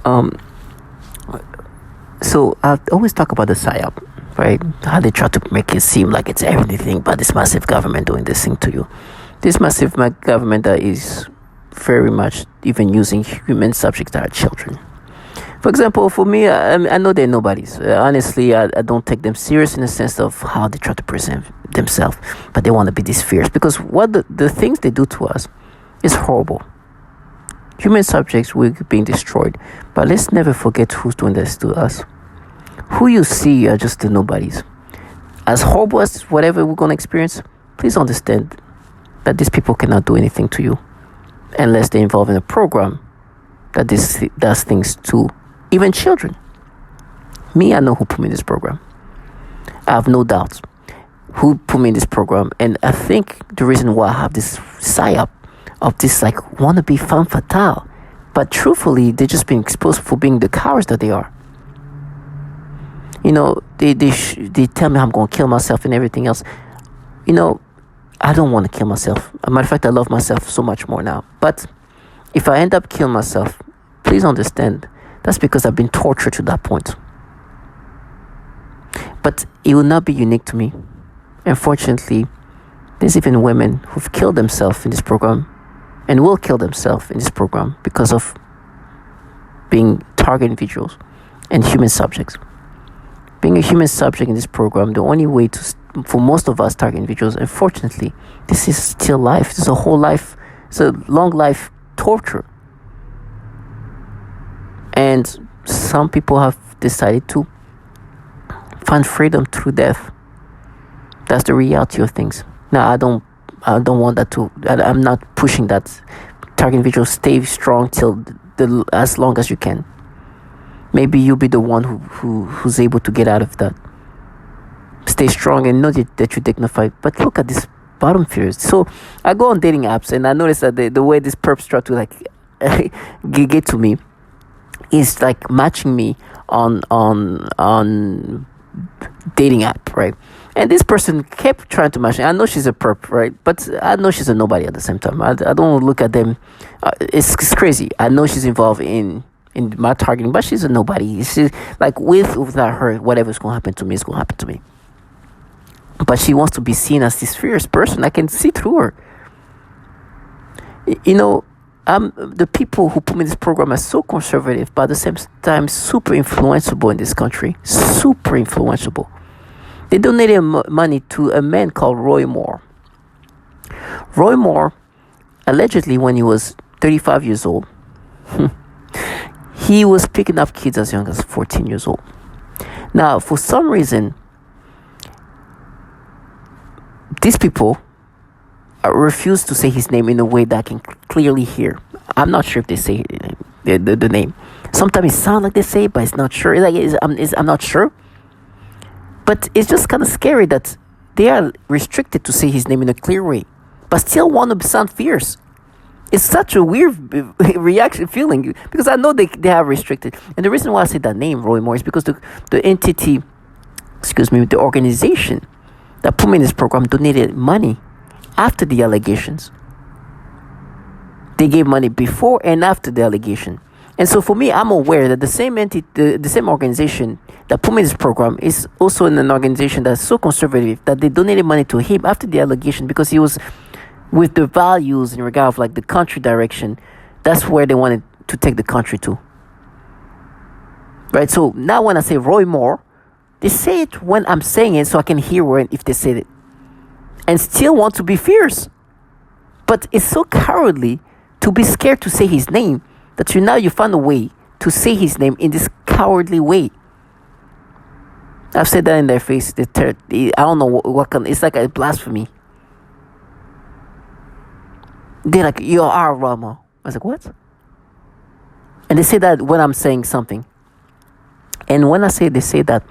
Um, so I always talk about the psyop, right? How they try to make it seem like it's everything but this massive government doing this thing to you. This massive government that is very much even using human subjects that are children. For example, for me, I know they're nobodies. Honestly, I don't take them serious in the sense of how they try to present themselves, but they want to be these fierce because what the things they do to us is horrible. Human subjects will be being destroyed, but let's never forget who's doing this to us. Who you see are just the nobodies. As horrible as whatever we're gonna experience, please understand that these people cannot do anything to you unless they're involved in a program that this does things to even children. Me, I know who put me in this program. I have no doubts who put me in this program, and I think the reason why I have this psyop of this like wannabe femme fatale, but truthfully, they're just being exposed for being the cowards that they are. You know, they tell me I'm gonna kill myself and everything else. You know, I don't want to kill myself. As a matter of fact, I love myself so much more now. But if I end up killing myself, please understand that's because I've been tortured to that point. But it will not be unique to me. Unfortunately, there's even women who've killed themselves in this program and will kill themselves in this program because of being target individuals and human subjects. Being a human subject in this program, the only way for most of us target individuals, unfortunately, this is still life. This is a whole life. It's a long life torture. And some people have decided to find freedom through death. That's the reality of things. Now, I don't want that to. I'm not pushing that. Target individuals, stay strong till as long as you can. Maybe you'll be the one who's able to get out of that. Stay strong and know that you're dignified. But look at this bottom fears. So I go on dating apps and I notice that the way these perps try to like get to me is like matching me on dating app, right? And this person kept trying to match me. I know she's a perp, right? But I know she's a nobody at the same time. I don't look at them. It's crazy. I know she's involved in my targeting, but she's a nobody. She's like with or without her, whatever's going to happen to me is going to happen to me. But she wants to be seen as this fierce person. I can see through her. You know, the people who put me in this program are so conservative, but at the same time, super influenceable in this country. Super influenceable. They donated money to a man called Roy Moore. Roy Moore, allegedly, when he was 35 years old, he was picking up kids as young as 14 years old. Now, for some reason, these people refuse to say his name in a way that I can clearly hear. I'm not sure if they say the name. Sometimes it sounds like they say it, but it's not sure. I'm not sure. But it's just kind of scary that they are restricted to say his name in a clear way, but still want to sound fierce. It's such a weird feeling because I know they have restricted. And the reason why I say that name, Roy Moore, is because the entity, the organization that put me in this program donated money after the allegations. They gave money before and after the allegation. And so for me, I'm aware that the same entity, the same organization that put me in this program is also in an organization that's so conservative that they donated money to him after the allegation because he was with the values in regard of like the country direction. That's where they wanted to take the country to. Right? So now when I say Roy Moore, they say it when I'm saying it so I can hear if they said it. And still want to be fierce. But it's so cowardly to be scared to say his name that you find a way to say his name in this cowardly way. I've said that in their face. I don't know what kind. It's like a blasphemy. They're like, you are Rama. I was like, what? And they say that when I'm saying something. And when they say that,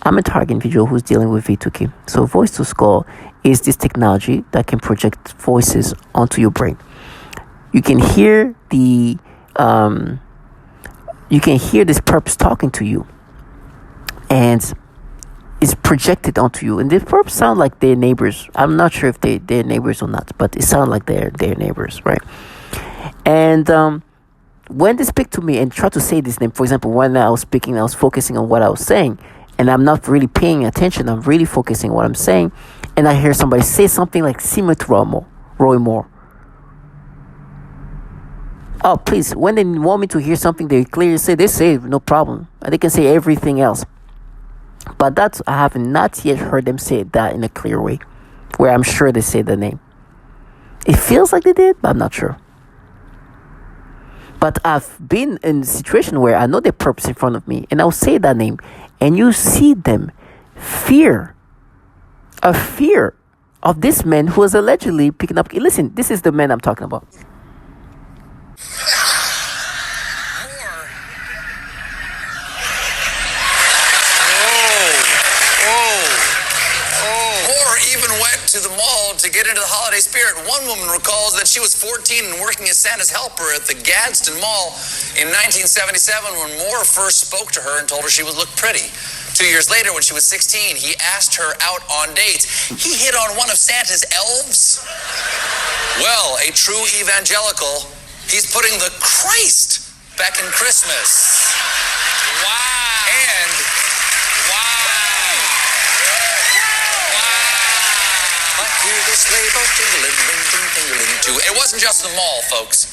I'm a target individual who's dealing with V2K. So voice to skull is this technology that can project voices onto your brain. You can hear this perps talking to you, and it's projected onto you. And the perps sound like their neighbors. I'm not sure if they're neighbors or not, but it sounds like they're neighbors, right? And when they speak to me and try to say this name, for example, when I was speaking, I was focusing on what I was saying, and I'm not really paying attention. I'm really focusing on what I'm saying, and I hear somebody say something like similar to Roy Moore. Oh, please, when they want me to hear something, they clearly say, they say no problem. And they can say everything else. But I have not yet heard them say that in a clear way, where I'm sure they say the name. It feels like they did, but I'm not sure. But I've been in a situation where I know the perps in front of me, and I'll say that name, and you see them fear of this man who was allegedly picking up. Listen, this is the man I'm talking about. To the mall to get into the holiday spirit. One woman recalls that she was 14 and working as Santa's helper at the Gadsden Mall in 1977 when Moore first spoke to her and told her she would look pretty. 2 years later, when she was 16, he asked her out on dates. He hit on one of Santa's elves. Well, a true evangelical, he's putting the Christ back in Christmas. Wow. And it wasn't just the mall, folks.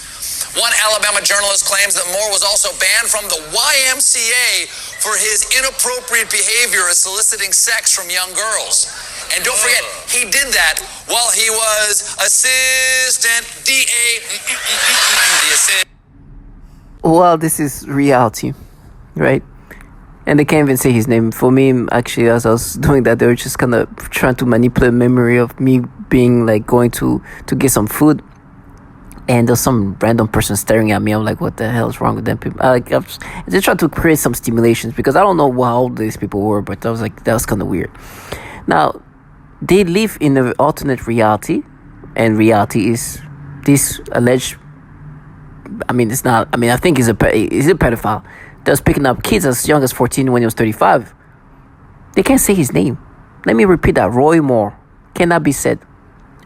One Alabama journalist claims that Moore was also banned from the YMCA for his inappropriate behavior as soliciting sex from young girls. And don't forget, he did that while he was assistant DA. Well, this is reality, right? And they can't even say his name. For me, actually, as I was doing that, they were just kind of trying to manipulate memory of me being like going to get some food. And there's some random person staring at me. I'm like, what the hell is wrong with them people? They tried to create some stimulations because I don't know how old these people were, but I was like, that was kind of weird. Now, they live in an alternate reality. And reality is this alleged, it's not, I think he's a pedophile. That's picking up kids as young as 14 when he was 35. They can't say his name. Let me repeat that. Roy Moore cannot be said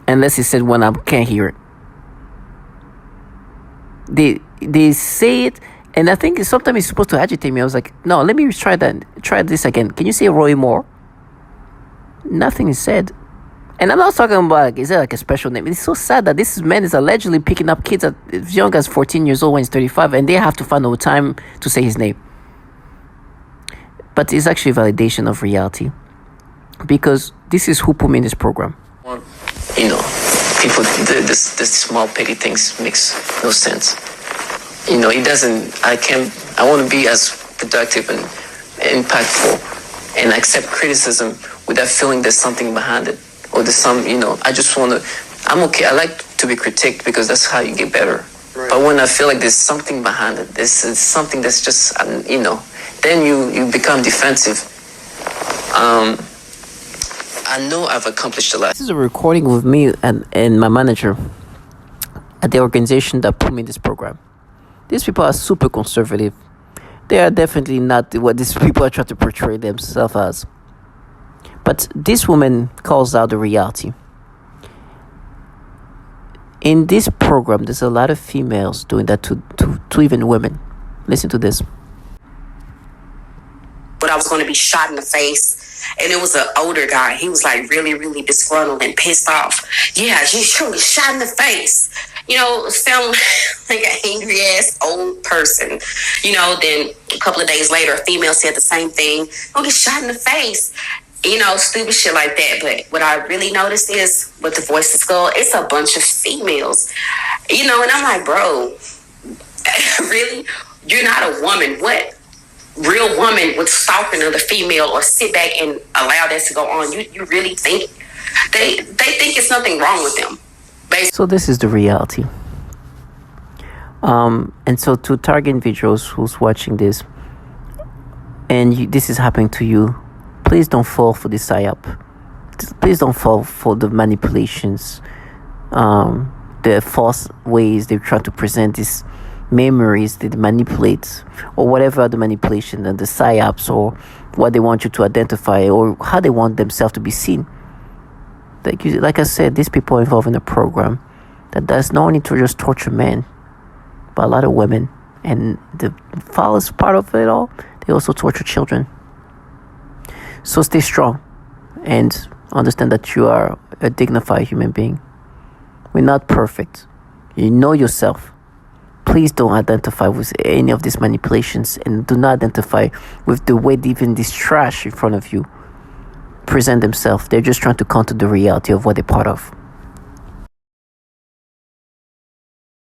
unless he said when I can't hear it. They say it, and I think sometimes it's supposed to agitate me. I was like, no, let me try this again. Can you say Roy Moore? Nothing is said. And I'm not talking about, is it like a special name? It's so sad that this man is allegedly picking up kids as young as 14 years old when he's 35, and they have to find no time to say his name. But it's actually a validation of reality, because this is who put me in this program. People, this small petty things makes no sense. It doesn't, I want to be as productive and impactful and accept criticism without feeling there's something behind it. Or there's some, I just want to, I'm okay. I like to be critiqued because that's how you get better. Right. But when I feel like there's something behind it, there's something that's just, then you become defensive. I know I've accomplished a lot. This is a recording with me and my manager at the organization that put me in this program. These people are super conservative. They are definitely not what these people are trying to portray themselves as. But this woman calls out the reality. In this program, there's a lot of females doing that to even women. Listen to this. But I was going to be shot in the face. And it was an older guy. He was like really, really disgruntled and pissed off. Yeah, you surely shot in the face. Sound like an angry ass old person. Then a couple of days later, a female said the same thing. Don't get shot in the face. Stupid shit like that. But what I really noticed is with the Voice of Skull, it's a bunch of females. And I'm like, bro, really? You're not a woman. What real woman would stalk another female or sit back and allow that to go on? You really think they think it's nothing wrong with them? So this is the reality. And so to target individuals who's watching this, and this is happening to you, please don't fall for this psyop. Please don't fall for the manipulations, the false ways they try to present these memories that they manipulate, or whatever the manipulation and the psyops, or what they want you to identify, or how they want themselves to be seen. Like I said, these people are involved in a program that does not only to just torture men, but a lot of women And the foulest part of it all, they also torture children. So stay strong and understand that you are a dignified human being. We're not perfect. You know yourself. Please don't identify with any of these manipulations, and do not identify with the way even this trash in front of you present themselves. They're just trying to counter the reality of what they're part of.